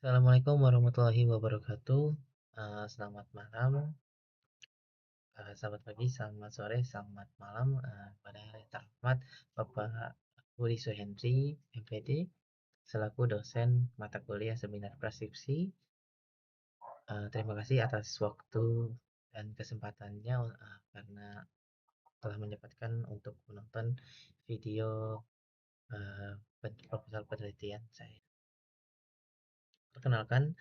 Assalamualaikum warahmatullahi wabarakatuh. Selamat malam, selamat pagi, selamat sore, selamat malam pada yang terhormat Bapak Budi Suhendri, MPD, selaku dosen mata kuliah seminar praskripsi. Terima kasih atas waktu dan kesempatannya karena telah menyempatkan untuk menonton video uh, proposal penelitian saya. Perkenalkan,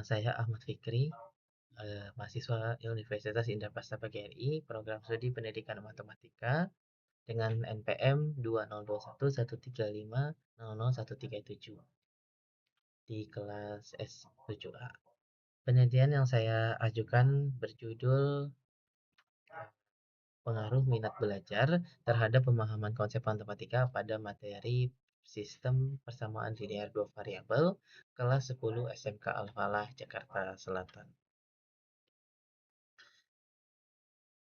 saya Ahmad Fikri, mahasiswa Universitas Indah Prasta PGRI, program studi pendidikan matematika dengan NPM 202113500137 di kelas S7A. Penelitian yang saya ajukan berjudul pengaruh minat belajar terhadap pemahaman konsep matematika pada materi sistem persamaan linear dua variabel kelas 10 SMK Al-Falah, Jakarta Selatan.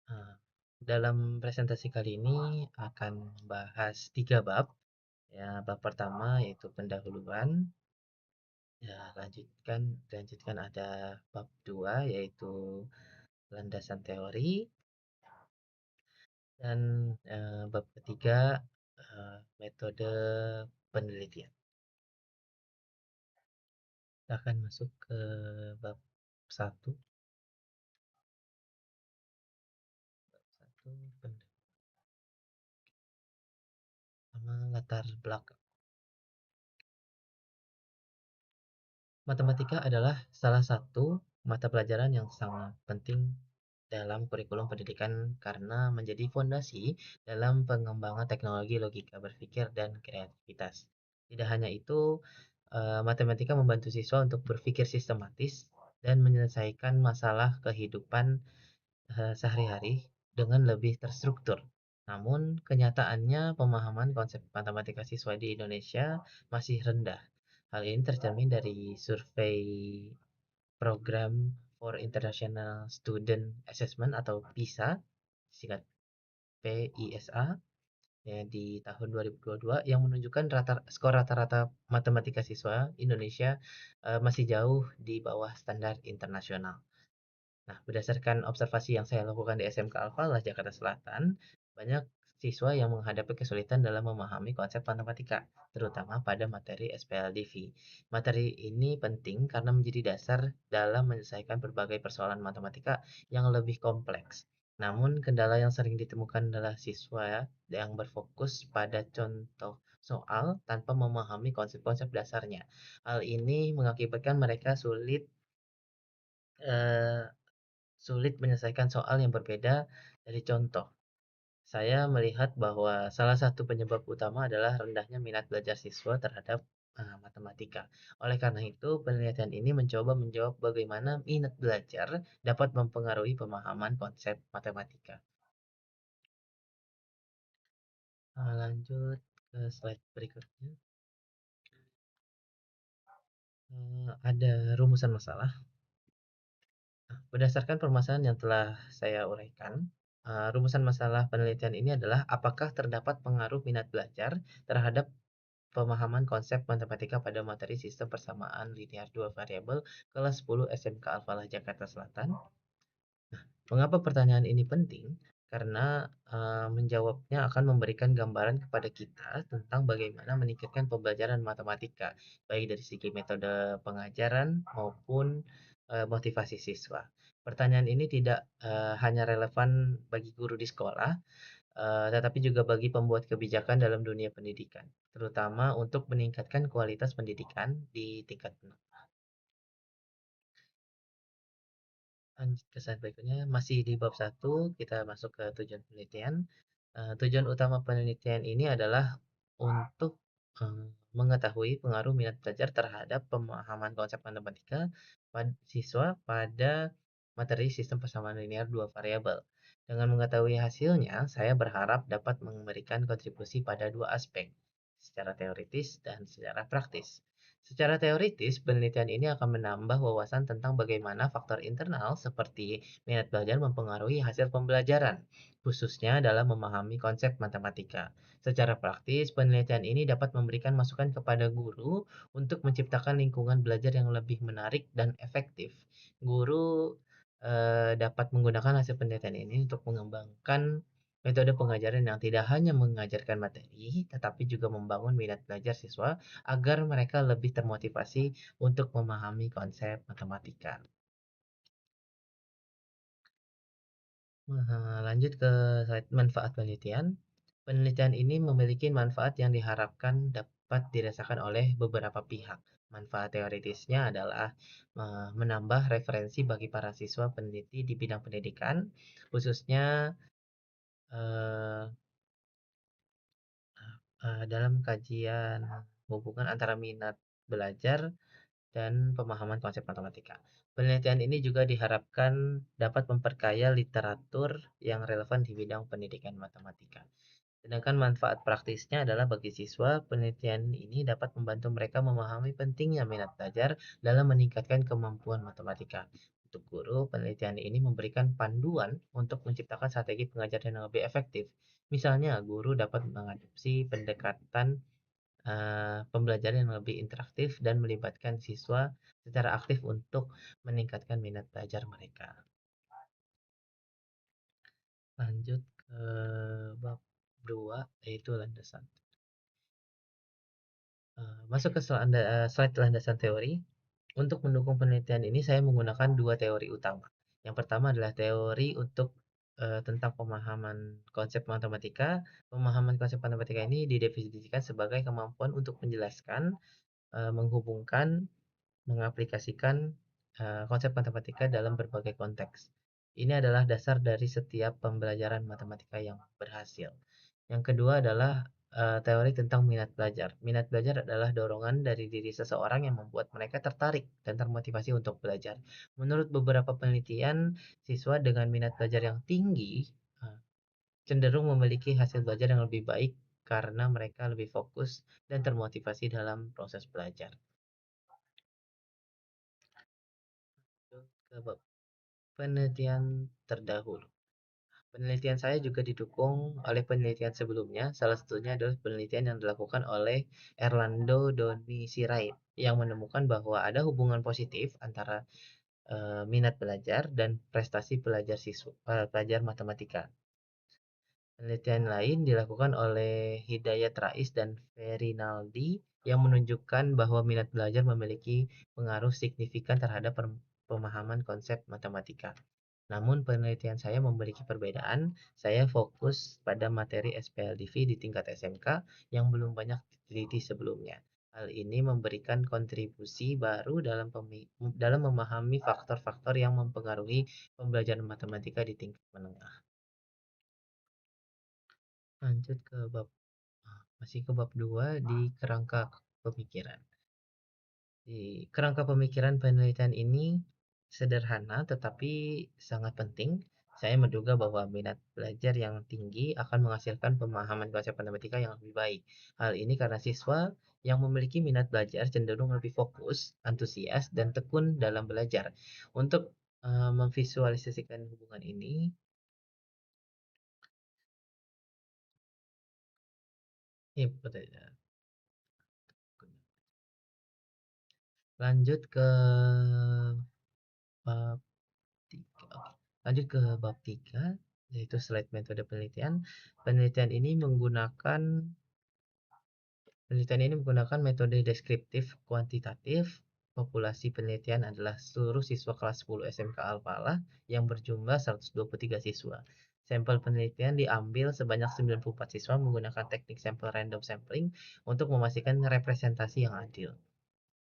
Nah, dalam presentasi kali ini akan membahas 3 bab. Ya, bab pertama yaitu pendahuluan. Ya, dilanjutkan ada bab 2 yaitu landasan teori dan bab ketiga metode penelitian. Kita akan masuk ke bab 1. Bab 1 sama latar belakang. Matematika adalah salah satu mata pelajaran yang sangat penting dalam kurikulum pendidikan karena menjadi fondasi dalam pengembangan teknologi logika berpikir dan kreativitas. Tidak hanya itu, matematika membantu siswa untuk berpikir sistematis dan menyelesaikan masalah kehidupan sehari-hari dengan lebih terstruktur. Namun, kenyataannya pemahaman konsep matematika siswa di Indonesia masih rendah. Hal ini tercermin dari survei Program for International Student Assessment atau PISA, singkat PISA, ya, di tahun 2022 yang menunjukkan skor rata-rata matematika siswa Indonesia masih jauh di bawah standar internasional. Nah, berdasarkan observasi yang saya lakukan di SMK Al-Falah, Jakarta Selatan, banyak siswa yang menghadapi kesulitan dalam memahami konsep matematika, terutama pada materi SPLDV. Materi ini penting karena menjadi dasar dalam menyelesaikan berbagai persoalan matematika yang lebih kompleks. Namun, kendala yang sering ditemukan adalah siswa yang berfokus pada contoh soal tanpa memahami konsep-konsep dasarnya. Hal ini mengakibatkan mereka eh, sulit menyelesaikan soal yang berbeda dari contoh. Saya melihat bahwa salah satu penyebab utama adalah rendahnya minat belajar siswa terhadap matematika. Oleh karena itu, penelitian ini mencoba menjawab bagaimana minat belajar dapat mempengaruhi pemahaman konsep matematika. Lanjut ke slide berikutnya. Ada rumusan masalah. Berdasarkan permasalahan yang telah saya uraikan, rumusan masalah penelitian ini adalah apakah terdapat pengaruh minat belajar terhadap pemahaman konsep matematika pada materi sistem persamaan linear dua variabel kelas 10 SMK Al-Falah Jakarta Selatan. Mengapa pertanyaan ini penting? Karena menjawabnya akan memberikan gambaran kepada kita tentang bagaimana meningkatkan pembelajaran matematika, baik dari segi metode pengajaran maupun motivasi siswa. Pertanyaan ini tidak hanya relevan bagi guru di sekolah, tetapi juga bagi pembuat kebijakan dalam dunia pendidikan, terutama untuk meningkatkan kualitas pendidikan di tingkat menengah. Lanjut ke slide berikutnya, masih di bab 1, kita masuk ke tujuan penelitian. Tujuan utama penelitian ini adalah untuk mengetahui pengaruh minat belajar terhadap pemahaman konsep matematika siswa pada materi sistem persamaan linear dua variabel. Dengan mengetahui hasilnya, saya berharap dapat memberikan kontribusi pada dua aspek, secara teoritis dan secara praktis. Secara teoritis, penelitian ini akan menambah wawasan tentang bagaimana faktor internal seperti minat belajar mempengaruhi hasil pembelajaran, khususnya dalam memahami konsep matematika. Secara praktis, penelitian ini dapat memberikan masukan kepada guru untuk menciptakan lingkungan belajar yang lebih menarik dan efektif. Guru dapat menggunakan hasil penelitian ini untuk mengembangkan metode pengajaran yang tidak hanya mengajarkan materi, tetapi juga membangun minat belajar siswa agar mereka lebih termotivasi untuk memahami konsep matematika. Lanjut ke slide manfaat penelitian. Penelitian ini memiliki manfaat yang diharapkan dapat dirasakan oleh beberapa pihak. Manfaat teoritisnya adalah menambah referensi bagi para siswa peneliti di bidang pendidikan, khususnya eh, dalam kajian hubungan antara minat belajar dan pemahaman konsep matematika. Penelitian ini juga diharapkan dapat memperkaya literatur yang relevan di bidang pendidikan matematika. Sedangkan manfaat praktisnya adalah bagi siswa, penelitian ini dapat membantu mereka memahami pentingnya minat belajar dalam meningkatkan kemampuan matematika. Untuk guru, penelitian ini memberikan panduan untuk menciptakan strategi pengajaran yang lebih efektif. Misalnya, guru dapat mengadopsi pendekatan pembelajaran yang lebih interaktif dan melibatkan siswa secara aktif untuk meningkatkan minat belajar mereka. Lanjut ke bab 2 yaitu landasan. Masuk ke slide landasan teori. Untuk mendukung penelitian ini saya menggunakan dua teori utama. Yang pertama adalah teori untuk tentang pemahaman konsep matematika. Pemahaman konsep matematika ini didefinisikan sebagai kemampuan untuk menjelaskan, menghubungkan, mengaplikasikan konsep matematika dalam berbagai konteks. Ini adalah dasar dari setiap pembelajaran matematika yang berhasil. Yang kedua adalah teori tentang minat belajar. Minat belajar adalah dorongan dari diri seseorang yang membuat mereka tertarik dan termotivasi untuk belajar. Menurut beberapa penelitian, siswa dengan minat belajar yang tinggi eh, cenderung memiliki hasil belajar yang lebih baik karena mereka lebih fokus dan termotivasi dalam proses belajar. Ke penelitian terdahulu. Penelitian saya juga didukung oleh penelitian sebelumnya. Salah satunya adalah penelitian yang dilakukan oleh Erlando Doni Sirait yang menemukan bahwa ada hubungan positif antara minat belajar dan prestasi pelajar matematika. Penelitian lain dilakukan oleh Hidayat Rais dan Ferinaldi yang menunjukkan bahwa minat belajar memiliki pengaruh signifikan terhadap pemahaman konsep matematika. Namun penelitian saya memiliki perbedaan. Saya fokus pada materi SPLDV di tingkat SMK yang belum banyak diteliti sebelumnya. Hal ini memberikan kontribusi baru dalam memahami faktor-faktor yang mempengaruhi pembelajaran matematika di tingkat menengah. Lanjut ke masih ke bab 2 di kerangka pemikiran. Di kerangka pemikiran penelitian ini sederhana tetapi sangat penting. Saya menduga bahwa minat belajar yang tinggi akan menghasilkan pemahaman konsep matematika yang lebih baik. Hal ini karena siswa yang memiliki minat belajar cenderung lebih fokus, antusias, dan tekun dalam belajar. Untuk memvisualisasikan hubungan ini, ya, lanjut ke bab 3. Oke. Lanjut ke bab 3, yaitu slide metode penelitian. Penelitian ini menggunakan metode deskriptif kuantitatif. Populasi penelitian adalah seluruh siswa kelas 10 SMK Al-Falah yang berjumlah 123 siswa. Sampel penelitian diambil sebanyak 94 siswa menggunakan teknik sampel random sampling untuk memastikan representasi yang adil.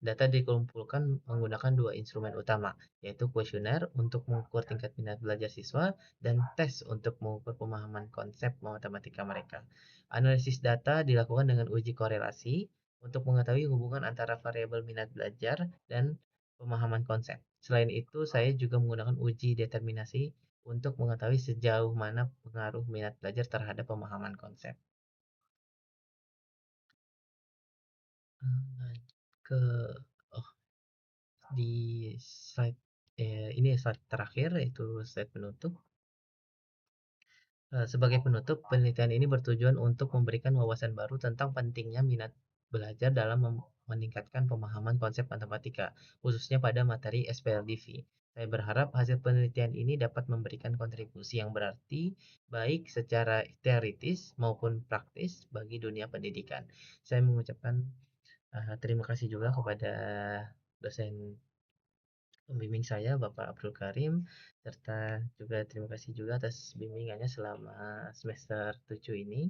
Data dikumpulkan menggunakan dua instrumen utama, yaitu kuesioner untuk mengukur tingkat minat belajar siswa dan tes untuk mengukur pemahaman konsep matematika mereka. Analisis data dilakukan dengan uji korelasi untuk mengetahui hubungan antara variabel minat belajar dan pemahaman konsep. Selain itu, saya juga menggunakan uji determinasi untuk mengetahui sejauh mana pengaruh minat belajar terhadap pemahaman konsep. ke oh, di slide ini slide terakhir yaitu slide penutup. Sebagai penutup, penelitian ini bertujuan untuk memberikan wawasan baru tentang pentingnya minat belajar dalam meningkatkan pemahaman konsep matematika, khususnya pada materi SPLDV. Saya berharap hasil penelitian ini dapat memberikan kontribusi yang berarti, baik secara teoritis maupun praktis bagi dunia pendidikan. Saya mengucapkan terima kasih juga kepada dosen pembimbing saya, Bapak Abdul Karim, serta juga terima kasih juga atas bimbingannya selama semester 7 ini,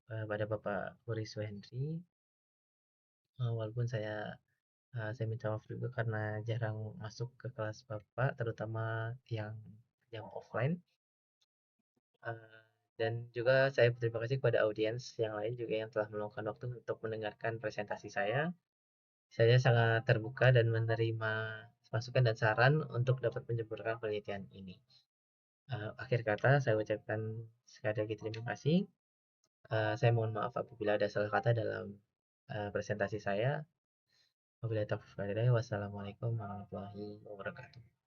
pada Bapak Boris Wendri. Walaupun saya minta maaf juga karena jarang masuk ke kelas Bapak, terutama yang offline. Eh, dan juga saya berterima kasih kepada audiens yang lain juga yang telah meluangkan waktu untuk mendengarkan presentasi saya. Saya sangat terbuka dan menerima masukan dan saran untuk dapat menyempurnakan penelitian ini. Akhir kata saya ucapkan sekali lagi terima kasih. Saya mohon maaf apabila ada salah kata dalam presentasi saya. Wabillahi taufiq walhidayah. Wassalamualaikum warahmatullahi wabarakatuh.